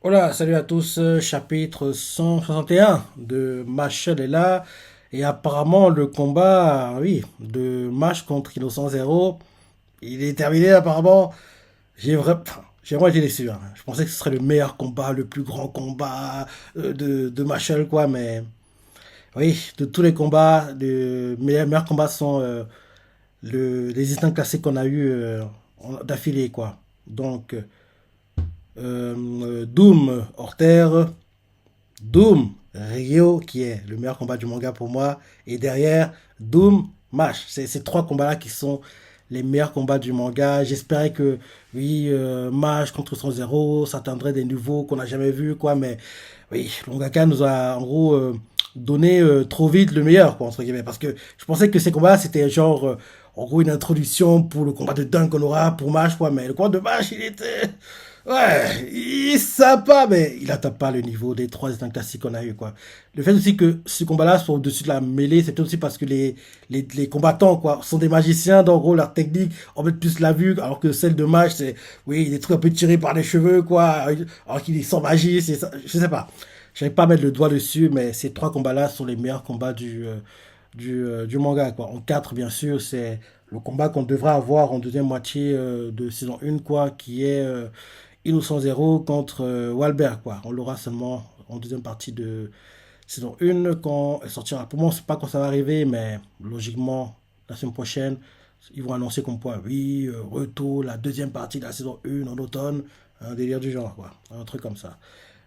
Hola, salut à tous, chapitre 161 de Machel est là. Et apparemment, le combat, oui, de Mash contre Innocent Zero, il est terminé apparemment. J'ai vraiment été déçu, hein. Je pensais que ce serait le meilleur combat, le plus grand combat de Machel, quoi. Mais oui, de tous les combats, les meilleurs combats sont les instants classiques qu'on a eu d'affilée, quoi. Donc, Doom, Horter. Doom, Ryo, qui est le meilleur combat du manga pour moi. Et derrière, Doom, Mash. C'est ces trois combats-là qui sont les meilleurs combats du manga. J'espérais que, oui, Mash contre son zéro, ça atteindrait des niveaux qu'on n'a jamais vus, quoi. Mais oui, le mangaka nous a, en gros, donné trop vite le meilleur, quoi, entre guillemets. Parce que je pensais que ces combats, c'était genre, en gros, une introduction pour le combat de Dunk qu'on aura pour Mash, quoi. Mais le combat de Mash, il était. Ouais, il est sympa, mais il atteint pas le niveau des trois états classiques qu'on a eu, quoi. Le fait aussi que ce combat-là soit au-dessus de la mêlée, c'est peut-être aussi parce que les combattants, quoi, sont des magiciens, donc, en gros, leur technique, on met plus la vue, alors que celle de Mage, c'est, oui, des trucs un peu tirés par les cheveux, quoi, alors qu'il est sans magie, c'est ça, je sais pas. J'arrive pas à mettre le doigt dessus, mais ces trois combats-là sont les meilleurs combats du manga, quoi. En 4 bien sûr, c'est le combat qu'on devrait avoir en deuxième moitié de saison 1, quoi, qui est Innocent Zero contre Walbert, quoi. On l'aura seulement en deuxième partie de saison 1 quand elle sortira. Pour moi, on ne sait pas quand ça va arriver, mais logiquement, la semaine prochaine, ils vont annoncer comme quoi, oui, retour, la deuxième partie de la saison 1 en automne, un délire du genre, quoi. Un truc comme ça.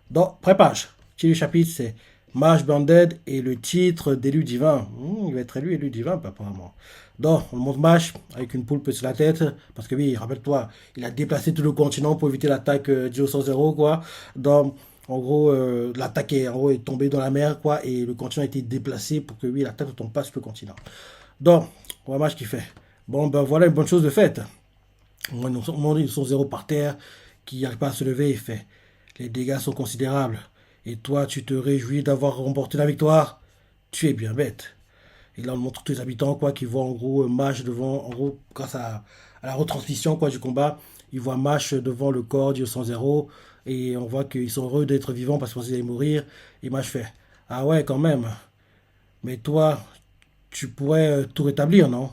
Donc, prépage. Le chapitre, c'est Mage Banded et le titre d'élu divin. Il va être élu divin, apparemment. Donc, on monte Mage avec une poulpe sur la tête. Parce que oui, rappelle-toi, il a déplacé tout le continent pour éviter l'attaque Dio 100, quoi. Donc, en gros, l'attaque est, en gros, est tombée dans la mer, quoi. Et le continent a été déplacé pour que, oui, l'attaque ne tombe pas sur le continent. Donc, on voit Mage qui fait. Bon, ben voilà une bonne chose de faite. Ils sont zéro par terre, qui n'arrive pas à se lever, il fait. Les dégâts sont considérables. Et toi, tu te réjouis d'avoir remporté la victoire. Tu es bien bête. Et là, on montre tous les habitants, quoi, qui voient en gros Mash devant, en gros, grâce à la retransmission, quoi, du combat, ils voient Mash devant le corps du 100-0. Et on voit qu'ils sont heureux d'être vivants parce qu'ils allaient mourir. Et Mash fait, ah ouais, quand même. Mais toi, tu pourrais tout rétablir, non?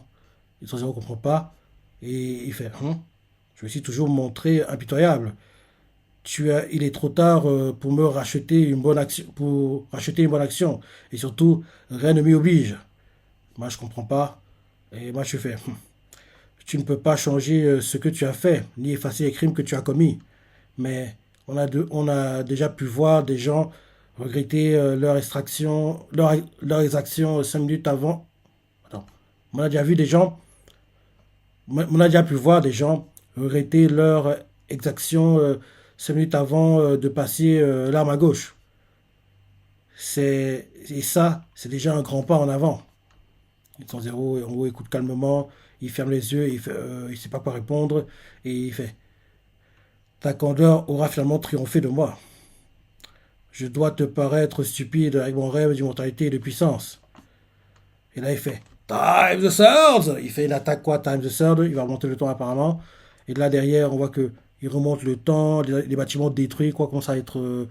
Le 100-0 ne comprend pas. Et il fait, je me suis toujours montré impitoyable. Il est trop tard pour me racheter une bonne action, pour racheter une bonne action. Et surtout, rien ne m'y oblige. Moi, je comprends pas. Et moi, je fais, tu ne peux pas changer ce que tu as fait, ni effacer les crimes que tu as commis. Mais on a déjà pu voir des gens regretter leurs actions 5 minutes avant. Attends. On a déjà vu des gens, on a déjà pu voir des gens regretter leurs exactions 5 minutes avant de passer l'arme à gauche. Et ça, c'est déjà un grand pas en avant. Son zéro, en gros, écoute calmement, il ferme les yeux, il sait pas quoi répondre, et il fait ta candeur aura finalement triomphé de moi. Je dois te paraître stupide avec mon rêve d'immortalité et de puissance. Et là, il fait Time the Swords. Il fait une attaque, quoi, Time the Sword. Il va remonter le temps apparemment. Et là, derrière, on voit que il remonte le temps, les bâtiments détruits, quoi, commencent à être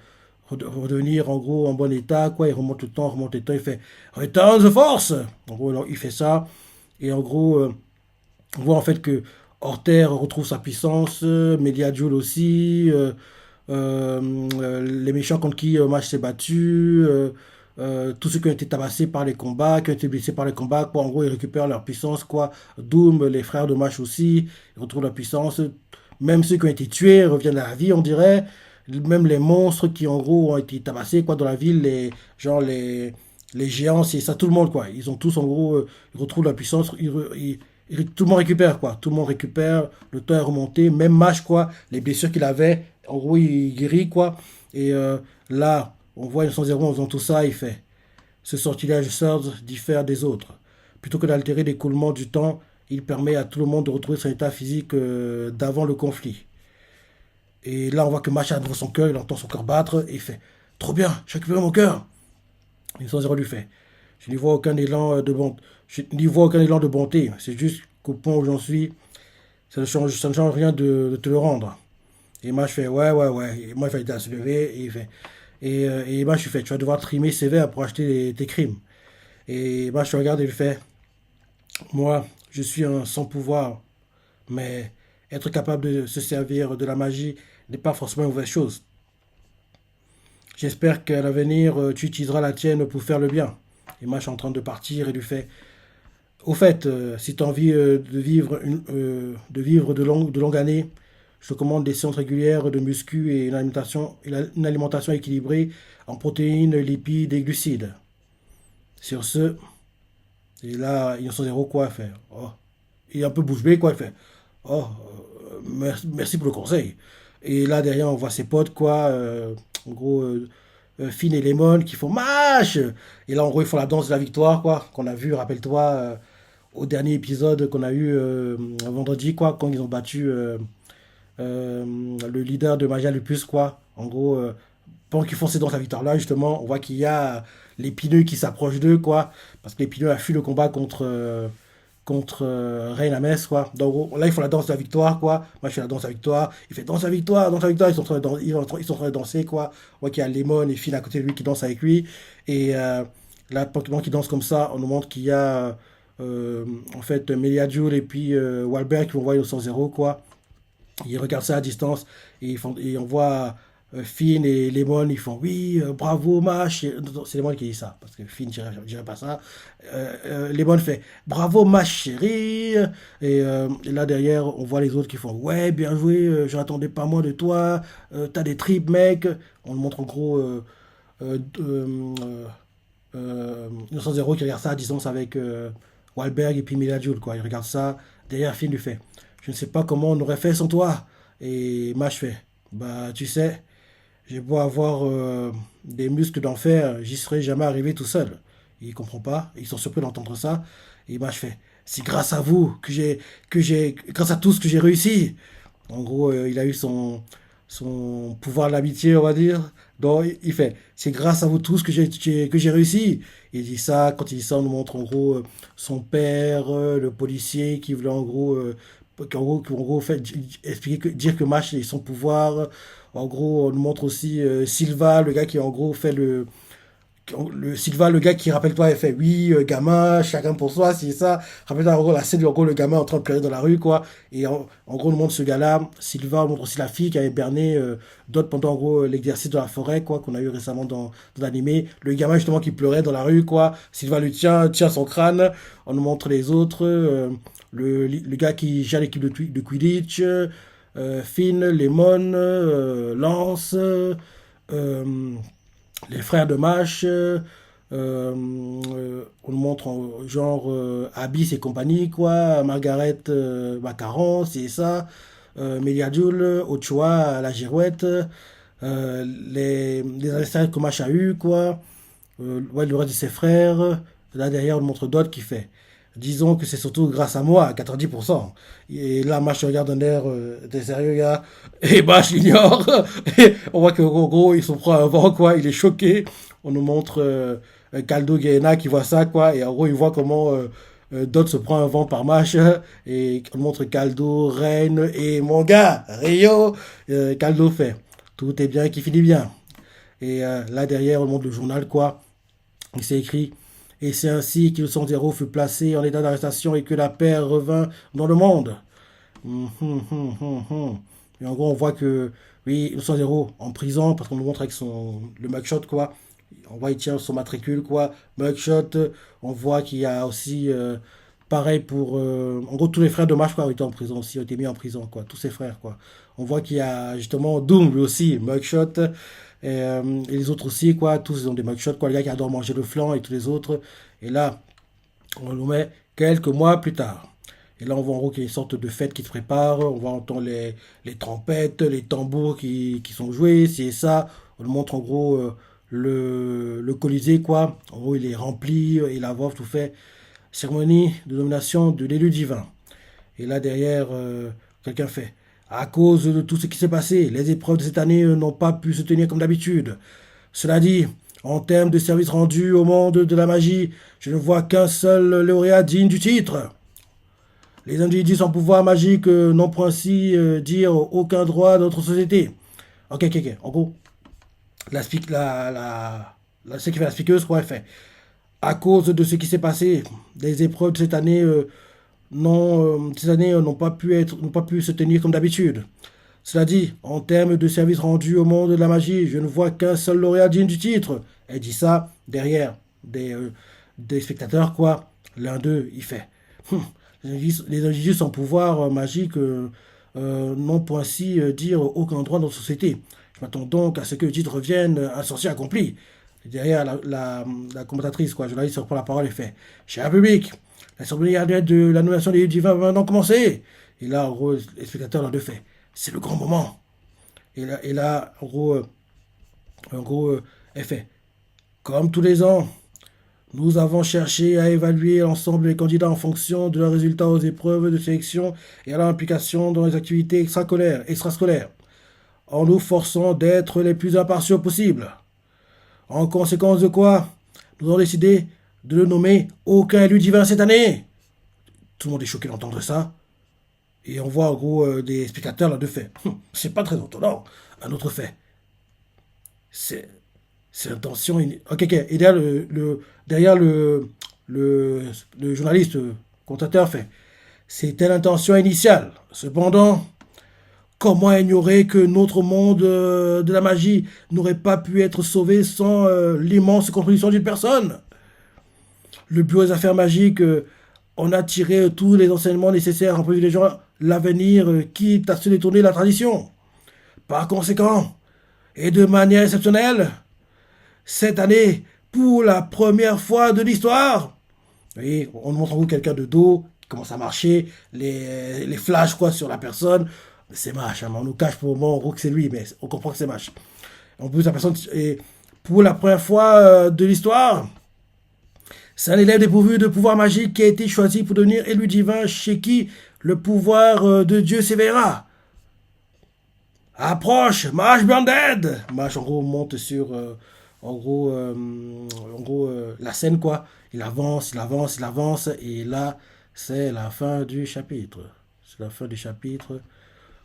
redevenir en gros en bon état, quoi. Il remonte le temps, il fait Return the Force. En gros, alors, il fait ça. Et en gros, on voit en fait que Horter retrouve sa puissance, Mediadjoul aussi, les méchants contre qui Mash s'est battu, tous ceux qui ont été tabassés par les combats, qui ont été blessés par les combats, quoi. En gros, ils récupèrent leur puissance, quoi. Doom, les frères de Mash aussi, ils retrouvent leur puissance. Même ceux qui ont été tués reviennent à la vie, on dirait. Même les monstres qui, en gros, ont été tabassés, quoi, dans la ville, genre les géants, c'est ça, tout le monde, quoi. Ils ont tous, en gros, ils retrouvent leur puissance, tout le monde récupère, quoi. Tout le monde récupère, le temps est remonté, même Mash, quoi. Les blessures qu'il avait, en gros, il guérit, quoi. Et là, on voit une 100 en faisant tout ça, il fait. Ce sortilège Surge diffère des autres. Plutôt que d'altérer l'écoulement du temps, il permet à tout le monde de retrouver son état physique d'avant le conflit. Et là, on voit que Mash a devant son cœur, il entend son cœur battre, et il fait trop bien, j'ai récupéré mon cœur. Et 100 lui fait je n'y vois aucun élan de bonté. Je n'y vois aucun élan de bonté. C'est juste qu'au point où j'en suis, ça ne change rien de te le rendre. Et moi, je fais, ouais, ouais, ouais. Et moi, il fallait se lever. Et il fait, et moi, je lui fais, tu vas devoir trimer sévère pour acheter tes crimes. Et moi, je le regarde et je lui fais, moi, je suis un sans pouvoir, mais être capable de se servir de la magie n'est pas forcément une mauvaise chose. J'espère qu'à l'avenir, tu utiliseras la tienne pour faire le bien. Et moi, je suis en train de partir et lui fais, au fait, si tu as envie de vivre de longues années, je te commande des séances régulières de muscu et une alimentation équilibrée en protéines, lipides et glucides. Sur ce, et là, Innocent Zéro, quoi, faire. Oh. Il est un peu bouche bée, quoi, il fait. Oh, merci pour le conseil. Et là, derrière, on voit ses potes, quoi, en gros, Finn et Lemon qui font MASH. Et là, en gros, ils font la danse de la victoire, quoi, qu'on a vu, rappelle-toi, au dernier épisode qu'on a eu vendredi, quoi, quand ils ont battu le leader de Magia Lupus, quoi. En gros, pendant qu'ils font ces danses de la victoire-là, justement, on voit qu'il y a l'épineux qui s'approche d'eux, quoi, parce que l'épineux a fui le combat contre Reign Ames, quoi. Donc, en gros, là, ils font la danse de la victoire, quoi. Moi, je fais la danse de la victoire. Il fait danse de la victoire. Ils sont en train ils sont en train de danser, quoi. On voit qu'il y a Lemon et Phil à côté de lui qui dansent avec lui. Et là, pendant qu'ils dansent comme ça, on nous montre qu'il y a, en fait, Melia Jewel et puis Wahlberg qui vont voir Innocent Zéro, quoi. Ils regardent ça à distance et on voit Finn et Lemon, ils font oui, bravo, Mash. C'est Lemon qui dit ça, parce que Finn ne dirait pas ça. Lemon fait bravo, ma chérie. Et là derrière, on voit les autres qui font ouais, bien joué, je n'attendais pas moins de toi, t'as des tripes, mec. On le montre en gros Innocent Zero qui regarde ça à distance avec Wahlberg et puis Mila Jules, quoi. Il regarde ça, derrière Finn lui fait je ne sais pas comment on aurait fait sans toi. Et Mash fait bah, tu sais, j'ai beau avoir des muscles d'enfer, j'y serais jamais arrivé tout seul. Il comprend pas, ils sont surpris d'entendre ça. Et Mash fait c'est grâce à vous grâce à tout ce que j'ai réussi. En gros, il a eu son pouvoir de l'amitié, on va dire. Donc, il fait, c'est grâce à vous tous que j'ai réussi. Il dit ça, quand il dit ça, on nous montre en gros son père, le policier qui voulait en gros fait, expliquer dire que Mash est son pouvoir. En gros, on nous montre aussi Silva, le gars qui en gros fait le Silva, le gars qui, rappelle-toi, il fait oui, gamin, chacun pour soi, c'est ça. Rappelle-toi, en gros, la scène, en gros, le gamin en train de pleurer dans la rue, quoi. Et en gros, on montre ce gars-là. Silva, on montre aussi la fille qui avait berné d'autres pendant, en gros, l'exercice de la forêt, quoi, qu'on a eu récemment dans l'animé. Le gamin, justement, qui pleurait dans la rue, quoi. Silva lui tient son crâne. On nous montre les autres. Le gars qui gère l'équipe de Quidditch. Finn, Lemon, Lance. Les frères de Mash, on nous montre genre Abyss et compagnie, quoi, Margaret Macaron, c'est ça, Melia Joule, Ochoa, la girouette, les adversaires que Mash a eu, quoi, ouais, le reste de ses frères, là derrière on nous montre d'autres qui fait. Disons que c'est surtout grâce à moi, à 90%. Et là, Mash regarde un air, t'es sérieux, gars? Et Mash l'ignore. Et on voit que, en gros, il se prend un vent, quoi. Il est choqué. On nous montre Caldo Gaena qui voit ça, quoi. Et en gros, il voit comment Dot se prend un vent par Mash. Et on nous montre Caldo, Reine et mon gars, Rio. Caldo fait. Tout est bien qui finit bien. Et là, derrière, on montre le journal, quoi. Il s'est écrit et c'est ainsi que le Sandero fut placé en état d'arrestation et que la paix revint dans le monde. Et en gros, on voit que, oui, le Sandero en prison, parce qu'on nous montre avec le mugshot, quoi. On voit, il tient son matricule, quoi. Mugshot, on voit qu'il y a aussi, pareil pour, en gros, tous les frères de Mash, quoi, ont été en prison aussi, ont été mis en prison, quoi. Tous ses frères, quoi. On voit qu'il y a, justement, Doom, lui aussi, mugshot. Et les autres aussi, quoi, tous ils ont des mugshots, quoi, le gars qui adore manger le flan et tous les autres. Et là, on nous met quelques mois plus tard. Et là, on voit en gros qu'il y a une sorte de fête qui se prépare. On va entendre les trompettes, les tambours qui sont joués, c'est ça. On nous montre en gros le Colisée, quoi. En gros, il est rempli et la veuve tout fait. Cérémonie de nomination de l'élu divin. Et là, derrière, quelqu'un fait à cause de tout ce qui s'est passé, les épreuves de cette année n'ont pas pu se tenir comme d'habitude. Cela dit, en termes de service rendu au monde de la magie, je ne vois qu'un seul lauréat digne du titre. Les individus sans pouvoir magique n'ont pour ainsi dire aucun droit dans notre société. Ok, ok, ok. En gros, ce qui fait la speakeuse, quoi, elle fait. À cause de ce qui s'est passé, les épreuves de cette année n'ont pas pu se tenir comme d'habitude. Cela dit, en termes de service rendu au monde de la magie, je ne vois qu'un seul lauréat digne du titre. Elle dit ça derrière des spectateurs, quoi. L'un d'eux, il fait. Hum, les individus sans pouvoir magique n'ont pour ainsi dire aucun droit dans notre société. Je m'attends donc à ce que le titre revienne un sorcier accompli. Derrière la commentatrice, quoi, journaliste reprend la parole et fait: Cher public, la cérémonie annuelle de la nomination des divins va maintenant commencer. Et là, en gros, les spectateurs l'ont de fait. C'est le grand moment. Et là en gros elle fait: Comme tous les ans, nous avons cherché à évaluer l'ensemble des candidats en fonction de leurs résultats aux épreuves de sélection et à leur implication dans les activités extrascolaires, en nous forçant d'être les plus impartiaux possibles. En conséquence de quoi, nous avons décidé de ne nommer aucun élu divin cette année. Tout le monde est choqué d'entendre ça. Et on voit en gros des spectateurs là de fait. C'est pas très étonnant. Un autre fait. C'est c'est l'intention. Ok, ok. Et derrière le journaliste commentateur fait. C'était l'intention initiale. Cependant, comment ignorer que notre monde de la magie n'aurait pas pu être sauvé sans l'immense contribution d'une personne? Le bureau des affaires magiques en a tiré tous les enseignements nécessaires en privilégiant l'avenir, quitte à se détourner de la tradition. Par conséquent, et de manière exceptionnelle, cette année, pour la première fois de l'histoire, vous voyez, on montre en vous quelqu'un de dos qui commence à marcher, les flashs quoi sur la personne. C'est Mash, hein, on nous cache pour le moment en gros que c'est lui, mais on comprend que c'est Mash. En plus, la personne, et pour la première fois de l'histoire, c'est un élève dépourvu de pouvoir magique qui a été choisi pour devenir élu divin chez qui le pouvoir de Dieu s'éveillera. Approche, Mash Branded. Mash en gros monte sur la scène quoi. Il avance, il avance, il avance et là c'est la fin du chapitre. C'est la fin du chapitre.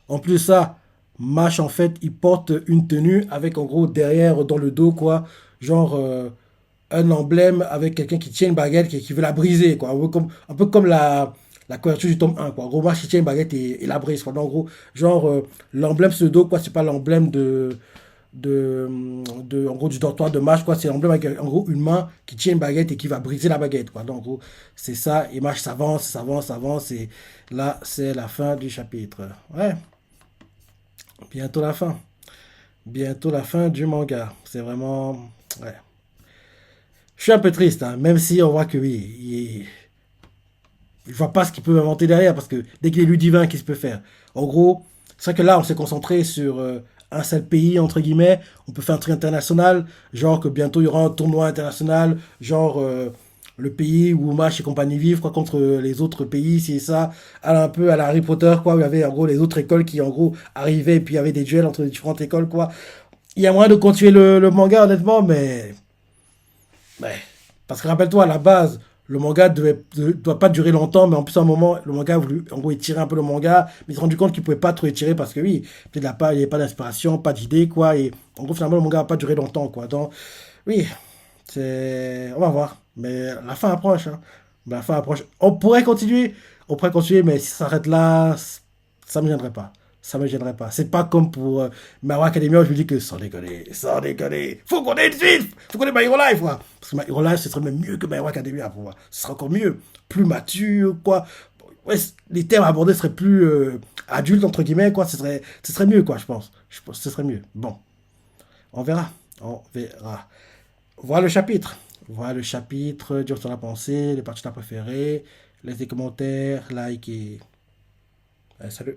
En plus de ça, Mash en fait il porte une tenue avec en gros derrière dans le dos quoi, genre un emblème avec quelqu'un qui tient une baguette qui veut la briser quoi. Un peu comme la couverture du tome 1 quoi. En gros, Mash qui tient une baguette et la brise quoi. Donc, en gros, genre l'emblème sur le dos quoi, c'est pas l'emblème en gros du dortoir de Mash quoi, c'est l'emblème avec en gros une main qui tient une baguette et qui va briser la baguette quoi. Donc en gros, c'est ça et Mash s'avance, s'avance, s'avance et là c'est la fin du chapitre. Ouais, bientôt la fin. Bientôt la fin du manga. C'est vraiment ouais. Je suis un peu triste hein, même si on voit que oui, je vois pas ce qu'il peut inventer derrière parce que dès qu'il est lu divin, qu'est-ce qu'il peut faire? En gros, c'est vrai que là, on s'est concentré sur un seul pays, entre guillemets. On peut faire un truc international, genre que bientôt il y aura un tournoi international, genre le pays où Mash et compagnie vivent, quoi, contre les autres pays, c'est ça, un peu à la Harry Potter, quoi, où il y avait en gros les autres écoles qui en gros arrivaient et puis il y avait des duels entre les différentes écoles, quoi. Il y a moyen de continuer le manga, honnêtement, mais ouais. Parce que rappelle-toi, à la base, le manga doit pas durer longtemps, mais en plus, à un moment, le manga a voulu, en gros, étirer un peu le manga, mais il s'est rendu compte qu'il pouvait pas trop étirer parce que oui, peut-être il n'y avait pas d'inspiration, pas d'idée, quoi, et en gros, finalement, le manga va pas durer longtemps, quoi. Donc, oui, on va voir. Mais la fin approche, hein. La fin approche. On pourrait continuer, mais si ça s'arrête là, ça me gênerait pas. Ça me gênerait pas. C'est pas comme pour My Hero Academia où je me dis que sans déconner, faut qu'on ait une suite, faut qu'on ait My Hero Life, quoi. Parce que My Hero Life, ce serait même mieux que My Hero Academia pour moi. Ce serait encore mieux, plus mature, quoi. Ouais, les thèmes abordés seraient plus adultes, entre guillemets, quoi. Ce serait mieux, quoi, je pense. Je pense que ce serait mieux. Bon, on verra. On verra. Voilà le chapitre. Voilà le chapitre. Dis-moi ce que t'en as pensé, les parties que t'as préférées. Laisse des commentaires, like et. Allez, salut.